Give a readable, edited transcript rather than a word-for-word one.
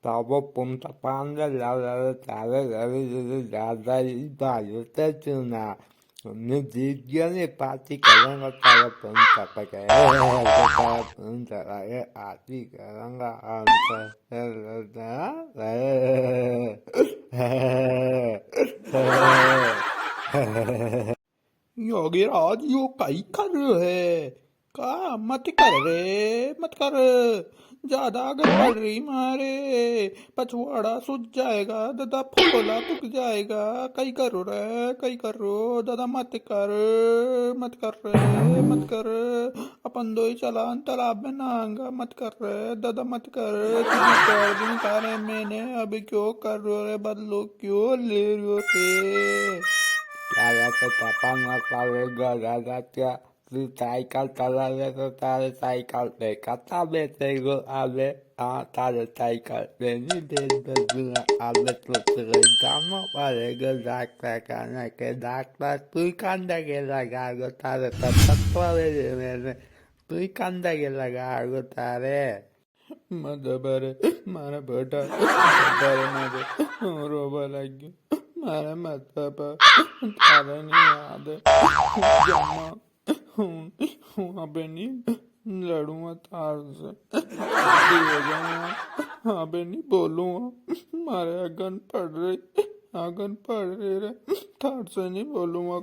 Stavo puntando la tale dada sbaglio una ogni giorno parti che venga la punta perché la punta la che venga Yogiraj यो कई कर रहे है का मत कर रे मत कर। ज्यादा अगर पड़ रही मारे पछवाड़ा सूझ जाएगा दादा फोला तुक जाएगा। कई करो रे कई करो दादा मत कर मत कर रे मत कर। अपन दो ही चलान तालाब में नहाएगा मत कर रे दादा मत कर। तुझे पैर भी निकाले मैंने अभी क्यों कर रहे हो रे बदलो क्यों ले रहे हो रे। Cara ketapang ngapalega ragatia si taikal talale to tare taikal be kata be tego abe a tare taikal be ni be beduna abe to tere damo pare ga dakta kana ke dakta tu kanda ke lagago tare tatatwa be mene tu kanda ke lagago tare मदबरे मारा बेटा बरे मारे रोबा लग मारा माथा पर तारा नहीं याद जम्मा हूँ अबे नहीं लड़ूंगा तार से हो जाऊंगा अबे नहीं बोलूंगा मारे अगन पड़ रही रे तार से नहीं बोलूंगा